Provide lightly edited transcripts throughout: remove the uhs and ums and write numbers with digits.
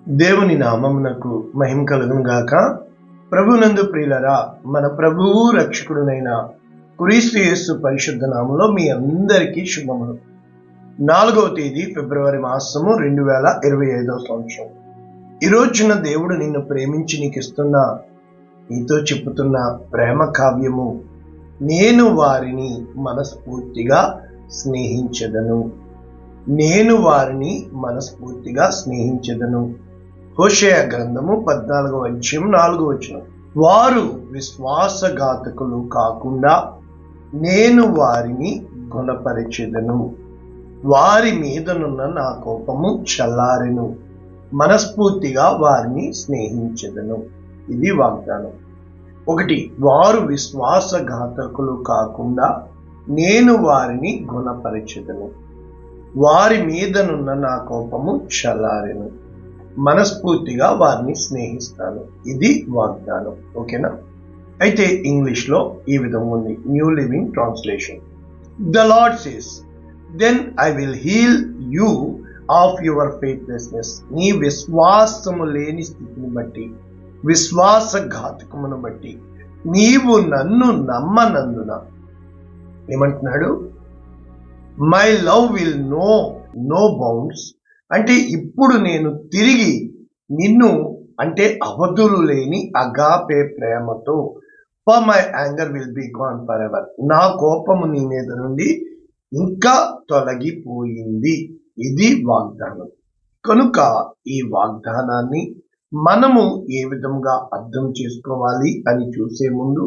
దేవుని నామమునకు మహిమ కలుగును గాక. ప్రభునందు ప్రియులరా, మన ప్రభువు రక్షకుడునైన క్రీస్తు యేసు పరిశుద్ధ నామములో మీ అందరికీ శుభములు. 4వ తేదీ ఫిబ్రవరి మాసము 2025 సంవత్సరం. ఈ రోజున దేవుడు నిన్ను ప్రేమించి నీకు ఇస్తున్న, నీతో చెప్పుతున్న ప్రేమ కావ్యము, నేను వారిని మనస్ఫూర్తిగా స్నేహించెదను. నేను వారిని మనస్ఫూర్తిగా స్నేహించెదను. హోషేయ గ్రంథము 14వ అధ్యాయం 4వ వచనం. వారు విశ్వాసఘాతకులు కాకుండా నేను వారిని గుణపరిచెదను. వారి మీదనున్న నా కోపము చల్లారెను. మనస్ఫూర్తిగా వారిని స్నేహించెదను. ఇది వాగ్దానం. 1. వారు విశ్వాసఘాతకులు కాకుండా నేను వారిని గుణపరిచెదను. వారి మీదనున్న నా కోపము చల్లారెను. మనస్ఫూర్తిగా వారిని స్నేహిస్తాను. ఇది వాగ్దానం. ఓకేనా? అయితే ఇంగ్లీష్లో ఈ విధంగా ఉంది, New Living Translation. The Lord says, then I will heal you of your faithlessness. నీ విశ్వాసము లేని స్థితిని బట్టి, విశ్వాసఘాతకమును బట్టి నీవు నన్ను నమ్మనందున ఏమంటున్నాడు? My love will know bounds. అంటే ఇప్పుడు నేను తిరిగి నిన్ను, అంటే అవధులు లేని అగాపే ప్రేమతో, for my anger will be gone for ever. నా కోపము నీ మీద నుండి ఇంకా తొలగిపోయింది. ఇది వాగ్దానం. కనుక ఈ వాగ్దానాన్ని మనము ఏ విధంగా అర్థం చేసుకోవాలి అని చూసే ముందు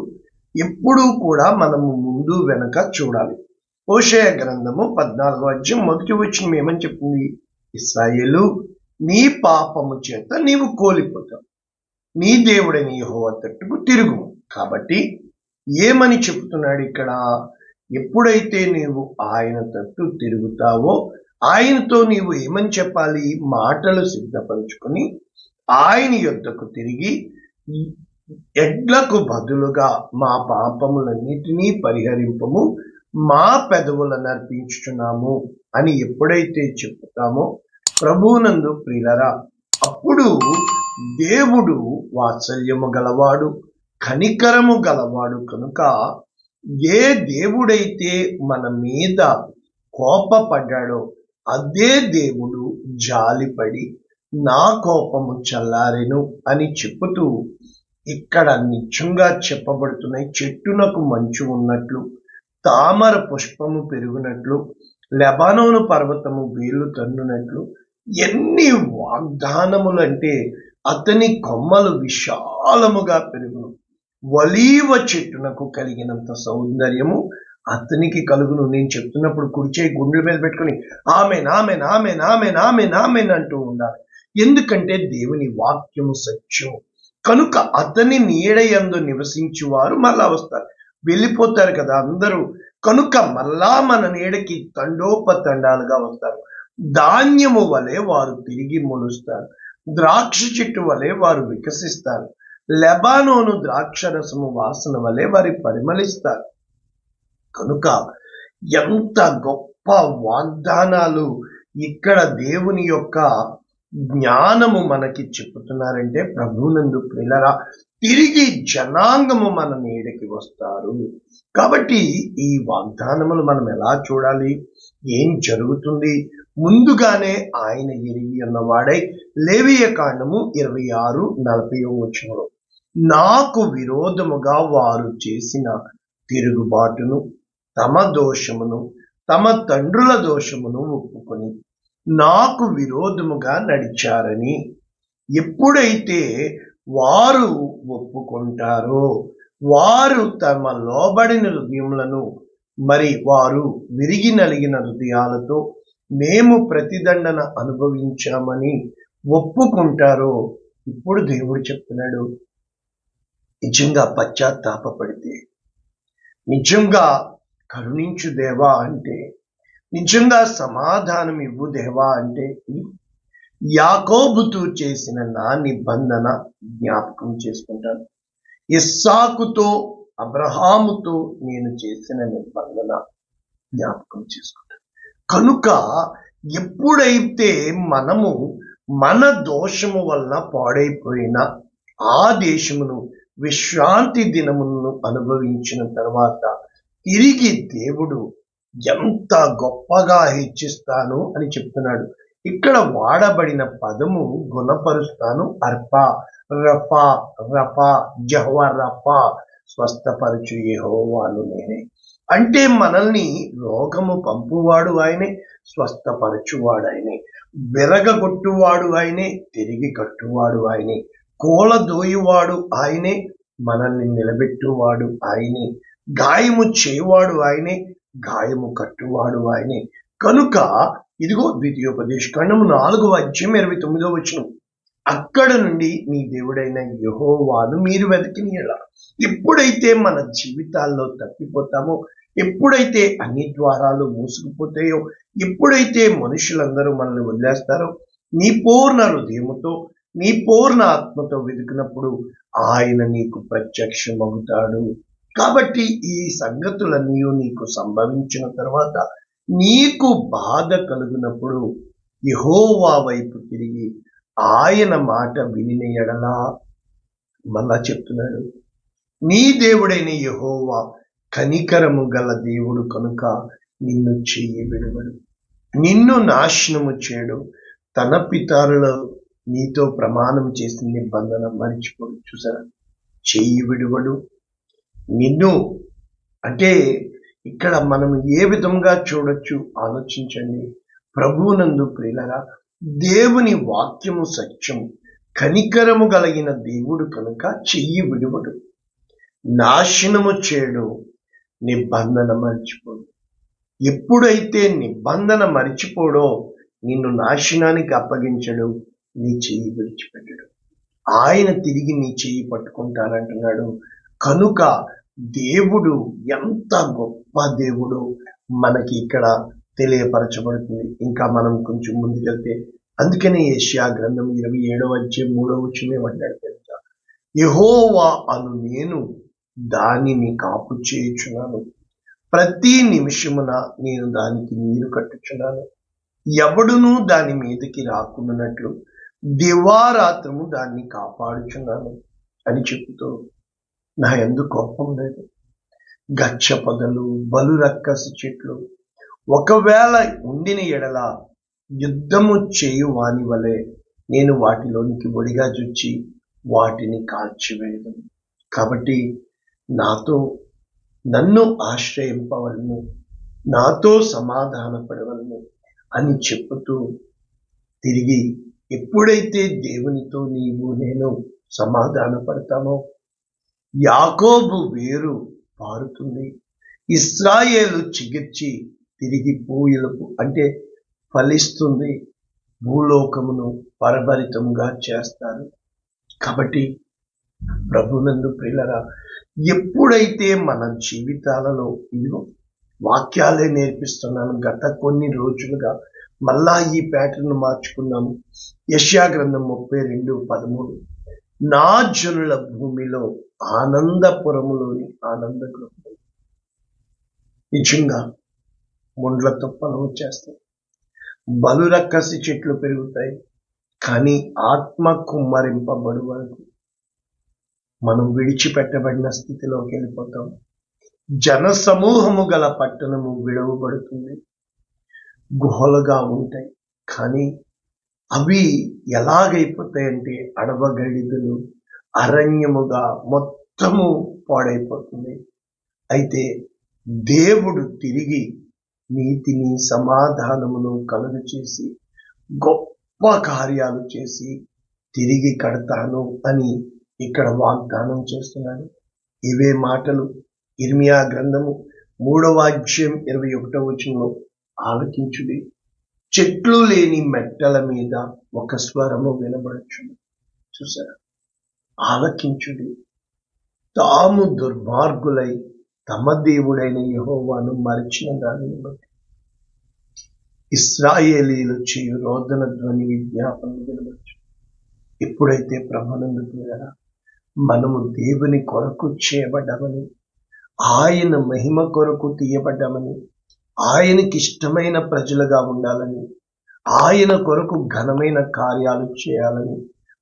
ఎప్పుడూ కూడా మనము ముందు వెనక చూడాలి. హోషేయ గ్రంథము 14వ అధ్యాయం 1వ వచనం ఏమని చెప్తుంది? ఇశ్రాయేలు, నీ పాపము చేత నీవు కోల్పోతావు, నీ దేవుడైన యెహోవా తట్టుకు తిరుగు. కాబట్టి ఏమని చెప్తున్నాడు ఇక్కడ? ఎప్పుడైతే నీవు ఆయన తట్టు తిరుగుతావో ఆయనతో నీవు ఏమని చెప్పాలి? మాటలు సిద్ధపరుచుకొని ఆయన యొద్దకు తిరిగి, ఎడ్లకు బదులుగా మా పాపములన్నిటినీ పరిహరింపము, మా పెదవులను అర్పించుచున్నాము అని ఎప్పుడైతే చెప్తామో ప్రభువునందు ప్రియులరా, అప్పుడు దేవుడు వాత్సల్యము గలవాడు, కనికరము గలవాడు. కనుక ఏ దేవుడైతే మన మీద కోపపడ్డాడో అదే దేవుడు జాలిపడి నా కోపము చల్లారెను అని చెప్పుతూ ఇక్కడ నిజంగా చెప్పబడుతున్నాయి. చెట్టునకు మంచు ఉన్నట్లు, తామర పుష్పము పెరుగునట్లు, లెబానోను పర్వతము వేలు తన్నునట్లు. ఎన్ని వాగ్దానములు! అంటే అతని కొమ్మలు విశాలముగా పెరుగును, ఒలీవ చెట్టునకు కలిగినంత సౌందర్యము అతనికి కలుగును. నేను చెప్తున్నప్పుడు కుడిచే గుండెల మీద పెట్టుకుని amen amen amen amen amen amen అంటూ ఉండాలి. ఎందుకంటే దేవుని వాక్యము సత్యం. కనుక అతని నీడయందు నివసించువారు మళ్ళా వస్తారు, వెళ్ళిపోతారు కదా అందరూ. కనుక మళ్ళా మన నీడకి తండోపతండాలుగా వస్తారు. ధాన్యము వలె వారు తిరిగి మొలుస్తారు, ద్రాక్ష చెట్టు వలె వారు వికసిస్తారు, లెబానోను ద్రాక్ష రసము వాసన వలె వారి పరిమళిస్తారు. కనుక ఎంత గొప్ప వాగ్దానాలు ఇక్కడ దేవుని యొక్క జ్ఞానము మనకి చెప్పుతున్నారంటే, ప్రభువునందు ప్రియులరా, తిరిగి జనాంగము మన నీడకి వస్తారు. కాబట్టి ఈ వాగ్దానములు మనం ఎలా చూడాలి? ఏం జరుగుతుంది? ముందుగానే ఆయన ఎరిగి ఉన్నవాడై లేవియ కాండము 26:40 వచనంలో, నాకు విరోధముగా వారు చేసిన తిరుగుబాటును, తమ దోషమును, తమ తండ్రుల దోషమును ఒప్పుకొని నాకు విరోధముగా నడిచారని ఎప్పుడైతే వారు ఒప్పుకుంటారో, వారు తమ లోబడిన హృదయములను, మరి వారు విరిగి నలిగిన హృదయాలతో మేము ప్రతిదండన అనుభవించామని ఒప్పుకుంటారో, ఇప్పుడు దేవుడు చెప్తున్నాడు, నిజంగా పశ్చాత్తాపపడితే, నిజంగా కరుణించు దేవా అంటే, నిజంగా సమాధానం ఇవ్వు దేవా అంటే, యాకోబుతో చేసిన నా నిబంధన జ్ఞాపకం చేసుకుంటాను. ఇస్సాకుతో, అబ్రహాముతో నేను చేసిన నిబంధన జ్ఞాపకం చేసుకుంటాను. కనుక ఎప్పుడైతే మనము మన దోషము వలన పాడైపోయిన ఆ దేశమును విశ్రాంతి దినమును అనుభవించిన తర్వాత తిరిగి దేవుడు ఎంత గొప్పగా హెచ్చిస్తాను అని చెప్తున్నాడు. ఇక్కడ వాడబడిన పదము గుణపరుస్తాను, అర్ప, రఫ, రఫ, జహ్వ రఫ, స్వస్థపరచు యెహోవాను నేనే. అంటే మనల్ని రోగము పంపువాడు ఆయనే, స్వస్థపరచువాడు ఆయనే, విరగగొట్టువాడు ఆయనే, తిరిగి కట్టువాడు ఆయనే, కూలదోయువాడు ఆయనే, మనల్ని నిలబెట్టువాడు ఆయనే, గాయము చేయువాడు ఆయనే, గాయము కట్టువాడు ఆయనే. కనుక ఇదిగో ద్వితీయోపదేశకాండము 4:29 అక్కడ నుండి నీ దేవుడైన యెహోవాను మీరు వెతికిన యెడల. ఎప్పుడైతే మన జీవితాల్లో తప్పిపోతామో, ఎప్పుడైతే అన్ని ద్వారాలు మూసుకుపోతాయో, ఎప్పుడైతే మనుషులందరూ మనల్ని వదిలేస్తారో, నీ పూర్ణ హృదయముతో, నీ పూర్ణ ఆత్మతో వెతికినప్పుడు ఆయన నీకు ప్రత్యక్షమవుతాడు. కాబట్టి ఈ సంగతులన్నీ నీకు సంభవించిన తర్వాత నీకు బాధ కలుగునప్పుడు యెహోవా వైపు తిరిగి ఆయన మాట వినిన యెడల, మళ్ళా చెప్తున్నాడు, నీ దేవుడైన యెహోవా కనికరము గల దేవుడు కనుక నిన్ను చెయ్యి విడువడు, నిన్ను నాశనము చేయడు, తన పితరులు నీతో ప్రమాణం చేసిన నిబంధన మరిచిపోడు. చూసారా, చెయ్యి విడువడు, నిన్ను అంటే ఇక్కడ మనం ఏ విధంగా చూడొచ్చు ఆలోచించండి. ప్రభువునందు ప్రియులరా, దేవుని వాక్యము సత్యము, కనికరము కలిగిన దేవుడు కనుక చెయ్యి విడువడు, నాశనము చేయడు, నిబంధన మర్చిపోడు. ఎప్పుడైతే నిబంధన మరిచిపోడో నిన్ను నాశనానికి అప్పగించడు, నీ చెయ్యి విడిచిపెట్టడు. ఆయన తిరిగి నీ చెయ్యి పట్టుకుంటానంటున్నాడు. కనుక దేవుడు ఎంత గొప్ప దేవుడు మనకి ఇక్కడ తెలియపరచబడుతుంది. ఇంకా మనం కొంచెం ముందుకెళ్తే, అందుకనే యెషయా గ్రంథం 27:3 ఏమంటాడు తెలుసా, యెహోవా అను నేను దానిని కాపు చేయుచున్నాను, ప్రతి నిమిషమున నేను దానికి నీరు కట్టుచున్నాను, ఎవడునూ దాని మీదకి రాకుండానట్లు దివారాత్రము దాన్ని కాపాడుచున్నాను అని చెబుతూ, నా యందు కోపం లేదు. గచ్చ పొదలు, బలు రక్కసి చెట్లు ఒకవేళ ఉండిన ఎడల యుద్ధము చేయు వాని వలె నేను వాటిలోనికి ఒడిగా జొచ్చి వాటిని కాల్చివేయదు. కాబట్టి నన్ను ఆశ్రయింపవలను, నాతో సమాధానపడవలను అని చెప్పుతూ తిరిగి ఎప్పుడైతే దేవునితో నీవు నేను సమాధాన పడతామో యాకోబు వేరు పారుతుంది, ఇశ్రాయేలు చిగిర్చి తిరిగి పూయలకు అంటే ఫలిస్తుంది, భూలోకమును పరభరితంగా చేస్తారు. కాబట్టి ప్రభునందు ప్రియులరా, ఎప్పుడైతే మన జీవితాలలో ఇదిగో వాక్యాలే నేర్పిస్తున్నాను, గత కొన్ని రోజులుగా మళ్ళా ఈ ప్యాటర్న్ మార్చుకున్నాము. యెషయా గ్రంథం 32:13 నా జనుల భూమిలో ఆనందపురములోని ఆనంద గృహం. నిజంగా ముండ్లతో పొలం చేస్తాయి, బలు రక్కసి చెట్లు పెరుగుతాయి, కానీ ఆత్మ కుమ్మరింపబడు వరకు మనం విడిచిపెట్టబడిన స్థితిలోకి వెళ్ళిపోతాం. జన సమూహము గల పట్టణము విడవబడుతుంది, గుహలుగా ఉంటాయి, కానీ అవి ఎలాగైపోతాయంటే అడవగడిదలు, అరణ్యముగా మొత్తము పాడైపోతుంది. అయితే దేవుడు తిరిగి నీతిని సమాధానమును కలుగు చేసి గొప్ప కార్యాలు చేసి తిరిగి కడతాను అని ఇక్కడ వాగ్దానం చేస్తున్నాడు. ఇవే మాటలు ఇర్మియా గ్రంథము 3:21 ఆలకించుడి, చెట్లు లేని మెట్టల మీద ఒక స్వరము వినబడుచును. చూసారా, ఆలకించుడి, తాము దుర్మార్గులై తమ దేవుడైన యెహోవాను మరచిన దానిని బట్టి ఇశ్రాయేలీలు చేయు రోదన ధ్వని విజ్ఞాపన వినవచ్చు. ఎప్పుడైతే ప్రభునందు ప్రియులారా మనము దేవుని కొరకు చేయబడ్డామని, ఆయన మహిమ కొరకు తీయబడ్డామని, ఆయనకి ఇష్టమైన ప్రజలుగా ఉండాలని, ఆయన కొరకు ఘనమైన కార్యాలు చేయాలని,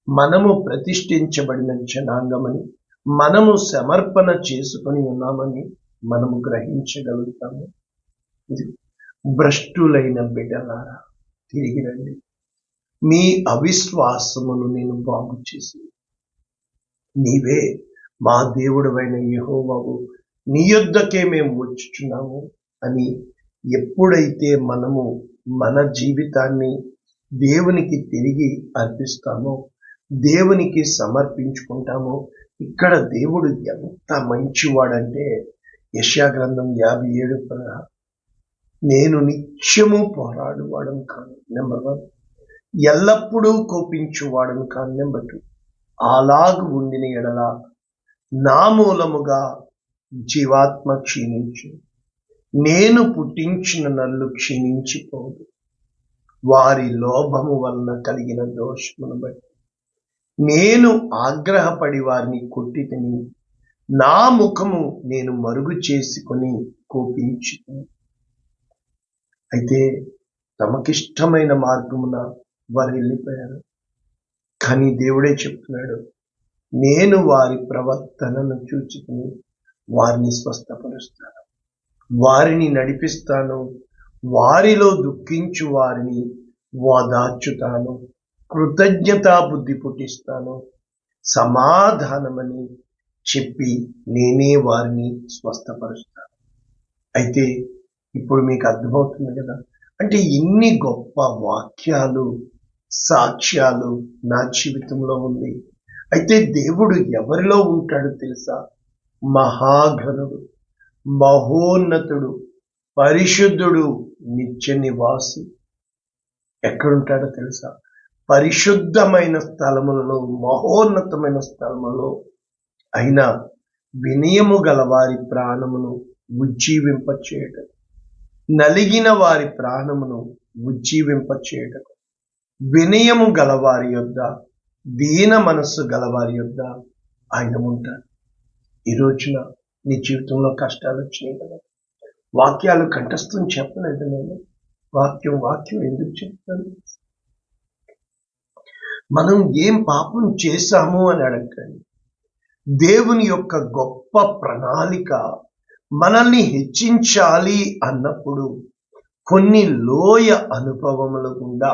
మనము ప్రతిష్ఠించబడిన జనాంగమని, మనము సమర్పణ చేసుకొని ఉన్నామని మనము గ్రహించగలుగుతాము. ఇది భ్రష్టులైన బిడ్డలారా, తిరిగి రండి. మీ అవిశ్వాసమును నేను బాగు చేసి, నీవే మా దేవుడవైన యెహోవావు, నీ యొద్దకే మేము వచ్చుచున్నాము అని ఎప్పుడైతే మనము మన జీవితాన్ని దేవునికి తిరిగి అర్పిస్తామో, దేవునికి సమర్పించుకుంటామో, ఇక్కడ దేవుడు ఎంత మంచివాడంటే, యెషయా గ్రంథం 57 నేను నిత్యము పోరాడువాడను కాను. నెంబర్ 1. ఎల్లప్పుడూ కోపించువాడను కాను. నెంబర్ 2. అలాగు ఉండిన ఎడల నా మూలముగా జీవాత్మ క్షీణించు, నేను పుట్టించిన నల్లు క్షీణించిపోదు. వారి లోభము వలన కలిగిన దోషమును బట్టి నేను ఆగ్రహపడి వారిని కొట్టి తిని, నా ముఖము నేను మరుగు చేసుకొని కోపించుకుని. అయితే తమకిష్టమైన మార్గమున వారు వెళ్ళిపోయారు. కానీ దేవుడే చెప్తున్నాడు, నేను వారి ప్రవర్తనను చూచుకుని వారిని స్వస్థపరుస్తాను, వారిని నడిపిస్తాను, వారిలో దుఃఖించు వారిని ఓదార్చుతాను, కృతజ్ఞతా బుద్ధి పుట్టిస్తాను, సమాధానమని చెప్పి నేనే వారిని స్వస్థపరుస్తాను. అయితే ఇప్పుడు మీకు అర్థమవుతుంది కదా, అంటే ఇన్ని గొప్ప వాక్యాలు, సాక్ష్యాలు నా జీవితంలో ఉంది. అయితే దేవుడు ఎవరిలో ఉంటాడో తెలుసా? మహాఘనుడు, మహోన్నతుడు, పరిశుద్ధుడు, నిత్య నివాసి. ఎక్కడుంటాడో తెలుసా? పరిశుద్ధమైన స్థలములలో, మహోన్నతమైన స్థలములో అయినా వినయము గల వారి ప్రాణమును ఉజ్జీవింపచేయటం, నలిగిన వారి ప్రాణమును ఉజ్జీవింపచేయటం, వినయము గలవారి యొద్ద, దీన మనస్సు గలవారి యొద్ద ఆయన ఉంటాడు. ఈ రోజున నీ జీవితంలో కష్టాలు వచ్చినాయి కదా, వాక్యాలు కంఠస్థం చెప్పలేదు నేను. వాక్యం ఎందుకు చెప్తాను? మనం ఏం పాపం చేశాము అని అడగండి. దేవుని యొక్క గొప్ప ప్రణాళిక మనల్ని హెచ్చించాలి అన్నప్పుడు కొన్ని లోయ అనుభవముల గుండా,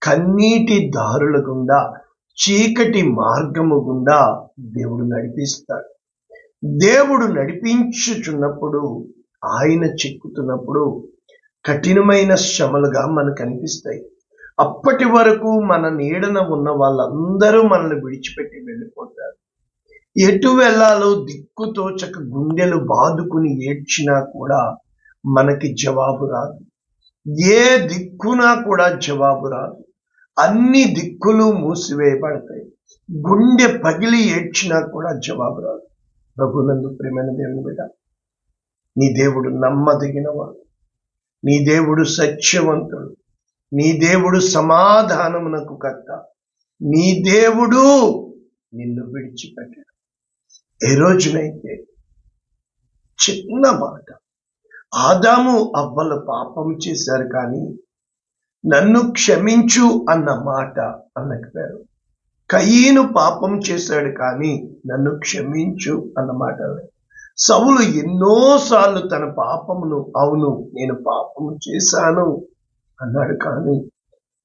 కన్నీటి దారుల గుండా, చీకటి మార్గము గుండా దేవుడు నడిపిస్తాడు. దేవుడు నడిపించుచున్నప్పుడు, ఆయన చెక్కుతున్నప్పుడు కఠినమైన శ్రమలుగా మనకు అనిపిస్తాయి. అప్పటి వరకు మన నీడన ఉన్న వాళ్ళందరూ మనల్ని విడిచిపెట్టి వెళ్ళిపోతారు. ఎటు వెళ్ళాలో దిక్కుతోచక గుండెలు బాదుకుని ఏడ్చినా కూడా మనకి జవాబు రాదు. ఏ దిక్కునా కూడా జవాబు రాదు. అన్ని దిక్కులు మూసివేయబడతాయి. గుండె పగిలి ఏడ్చినా కూడా జవాబు రాదు. ప్రభునందు ప్రియమైన దేవుని బిడ్డ, నీ దేవుడు నమ్మదగినవాడు, నీ దేవుడు సత్యవంతుడు, నీ దేవుడు సమాధానమునకు కర్త, నీ దేవుడు నిన్ను విడిచిపెట్టాడు. ఏ రోజునైతే చిన్న మాట, ఆదాము అవ్వలు పాపం చేశారు కానీ నన్ను క్షమించు అన్న మాట అనకపోయారు. కయీను పాపం చేశాడు కానీ నన్ను క్షమించు అన్న మాట. సౌలు ఎన్నోసార్లు తన పాపమును, అవును నేను పాపము చేశాను అన్నాడు కానీ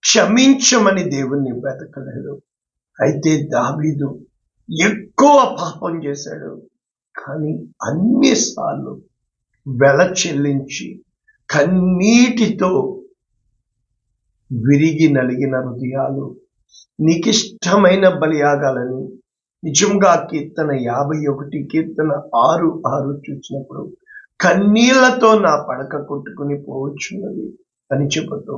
క్షమించమని దేవుణ్ణి వెతకలేదు. అయితే దావీదు ఎక్కువ పాపం చేశాడు కానీ అన్నిసార్లు వెల చెల్లించి కన్నీటితో విరిగి నలిగిన హృదయాలు, నీకిష్టమైన బలియాగాలని నిజంగా కీర్తన 51 కీర్తన 6:6 చూసినప్పుడు కన్నీళ్లతో నా పడక కొట్టుకుని పోవచ్చున్నది అని చెబుతూ,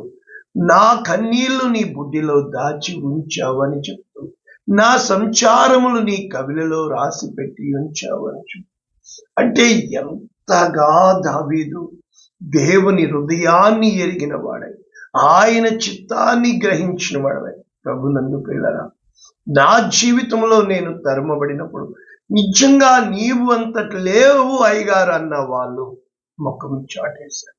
నా కన్నీళ్లు నీ బుద్ధిలో దాచి ఉంచావని చెప్తూ, నా సంచారములు నీ కవిలలో రాసి పెట్టి ఉంచావని చెప్తూ, అంటే ఎంతగా దావీదు దేవుని హృదయాన్ని ఎరిగిన వాడై, ఆయన చిత్తాన్ని గ్రహించిన వాడై. ప్రభునందు పిల్లరా, నా జీవితంలో నేను తరుమబడినప్పుడు నిజంగా నీవు అంతటి లేవు అయ్యగారు అన్న వాళ్ళు ముఖం చాటేశారు.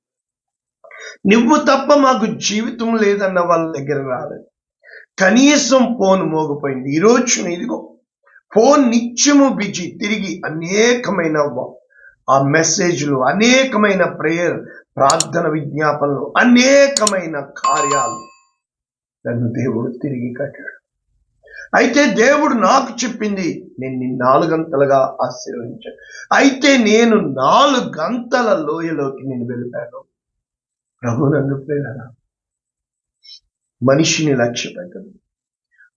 నువ్వు తప్ప మాకు జీవితం లేదన్న వాళ్ళ దగ్గర రాలేదు. కనీసం ఫోన్ మోగిపోయింది. ఈరోజు ఇదిగో ఫోన్ నిత్యము బిజీ, తిరిగి అనేకమైన ఆ మెసేజ్లు, అనేకమైన ప్రేయర్, ప్రార్థన విజ్ఞాపనలు, అనేకమైన కార్యాలు నన్ను దేవుడు తిరిగి కట్టాడు. అయితే దేవుడు నాకు చెప్పింది, నేను నీ 4 గంటలుగా ఆశీర్వదించాను. అయితే నేను 4 గంటల లోయలోకి నేను వెళ్ళిపోయాను. ప్రభు నన్ను ప్రేరణ మనిషిని లక్ష్య పెట్టడు,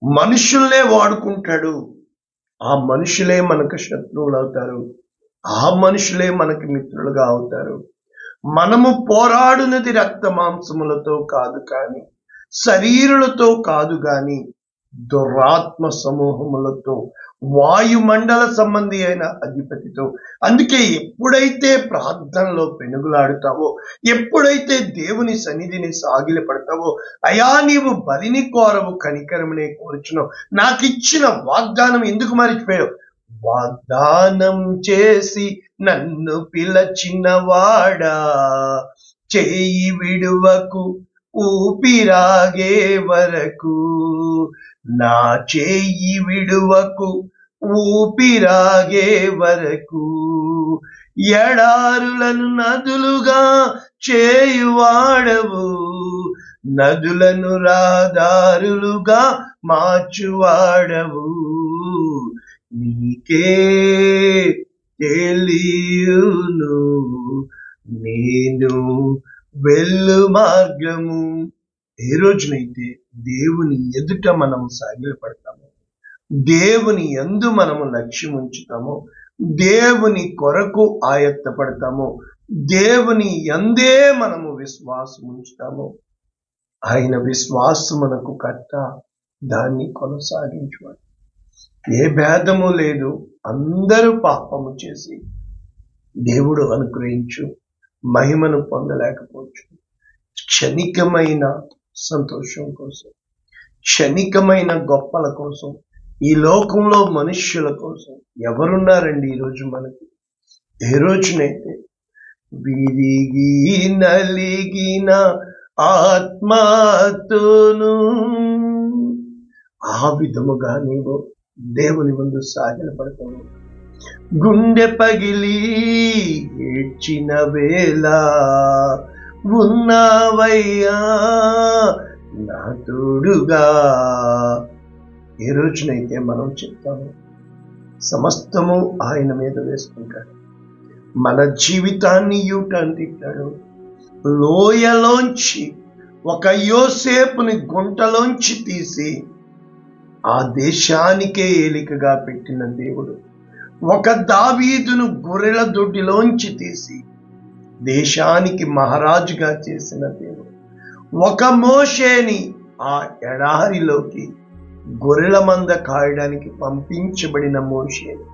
మనుషుల్నే వాడుకుంటాడు. ఆ మనుషులే మనకు శత్రువులు అవుతారు, ఆ మనుషులే మనకి మిత్రులుగా అవుతారు. మనము పోరాడునది రక్త మాంసములతో కాదు కానీ, శరీరులతో కాదు కానీ, దురాత్మ సమూహములతో, వాయుమండల సంబంధి అయిన అధిపతితో. అందుకే ఎప్పుడైతే ప్రార్థనలో పెనుగులాడుతావో, ఎప్పుడైతే దేవుని సన్నిధిని సాగిలపడతావో, అయా నీవు బలిని కోరవు, కనికరమునే కోరుచున్నావు, నాకిచ్చిన వాగ్దానం ఎందుకు మరిచిపోయావు? వాగ్దానం చేసి నన్ను పిలచినవాడా, చేయి విడువకు ఊపిరాగే వరకు, నా చేయి విడువకు ఊపిరాగే వరకు, ఎడారులను నదులుగా చేయువాడవు, నదులను రహదారులుగా మార్చువాడవు, నీకే తెలియును నేను వెళ్ళు మార్గము. ఏ రోజునైతే దేవుని ఎదుట మనం సాగిలపడతామో, దేవుని యందు మనము లక్ష్యం ఉంచుతామో, దేవుని కొరకు ఆయత్తపడతామో, దేవుని యందే మనము విశ్వాసం ఉంచుతామో, ఆయన విశ్వాసమునకు కర్త, దాన్ని కొనసాగించువాడు. ఏ భేదము లేదు, అందరూ పాపము చేసి దేవుడు అనుగ్రహించు మహిమను పొందలేకపోవచ్చు. క్షణికమైన సంతోషం కోసం, క్షణికమైన గొప్పల కోసం, ఈ లోకంలో మనుష్యుల కోసం ఎవరున్నారండి ఈరోజు మనకి? ఏ రోజునైతే విరిగి నలిగిన ఆత్మతోను ఆ విధముగా నీవు దేవుని ముందు సాగిలపడతావు. గుండె పగిలి ఏడ్చిన వేళ ఉన్నావయ్యా నా తోడుగా. ఏ రోజునైతే మనం చెప్తాము, సమస్తము ఆయన మీద వేసుకుంటాడు, మన జీవితాన్ని యూటర్న్ తిట్టాడు. లోయలోంచి ఒక యోసేపుని గుంటలోంచి తీసి ఆ దేశానికే ఏలికగా పెట్టిన దేవుడు, ఒక దావీదును గొర్రెల దొడ్డిలోంచి తీసి దేశానికి మహారాజుగా చేసిన దేవుడు, ఒక మోషేని ఆ ఎడారిలోకి గొర్రెల మంద కాయడానికి పంపించబడిన మోషేని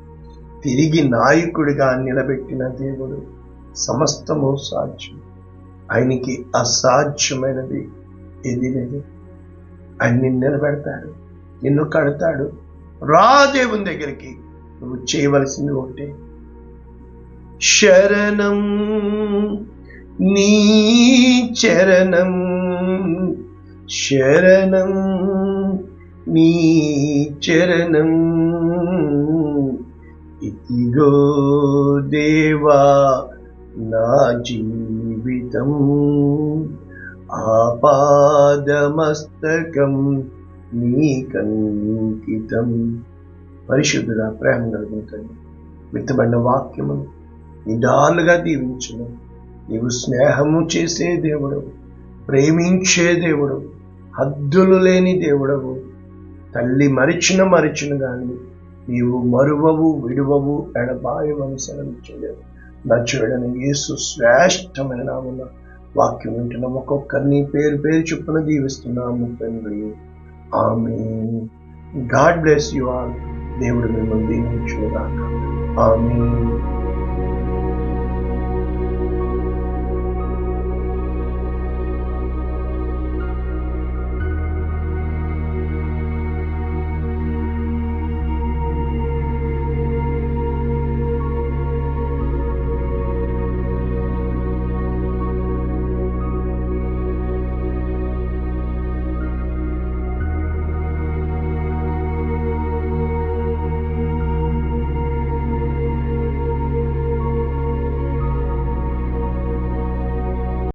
తిరిగి నాయకుడిగా నిలబెట్టిన దేవుడు. సమస్తము సాధ్యం, ఆయనకి అసాధ్యమైనది ఏది లేదు. ఆయన నిన్ను నిలబెడతాడు, నిన్ను కడతాడు. రా దేవుని దగ్గరికి, నువ్వు చేయవలసింది ఒకటే, శరణం నీ చరణం, శరణం నీ చరణం, ఇదిగో దేవా నా జీవితం, ఆపాదమస్తకం నీకంకితం. పరిశుద్ధుడా, ప్రేమ కలుగుతుంది. విత్తబడిన వాక్యమును నిదాలుగా దీవించును. నీవు స్నేహము చేసే దేవుడు, ప్రేమించే దేవుడు, హద్దులు లేని దేవుడవు. తల్లి మరిచిన గాని నీవు మరువవు, విడువవు, ఎడబాయవని సెలవిచ్చేదేవు. నచ్చుడని యేసు శ్రేష్టమైన నామమున వాక్యం వింటున్న ఒక్కొక్కరిని పేరు పేరు చొప్పున దీవిస్తున్నాము తండ్రి. ఆమేన్. God bless you all. దేవుడు మిమ్మల్ని దీవించుగాక. ఆమేన్.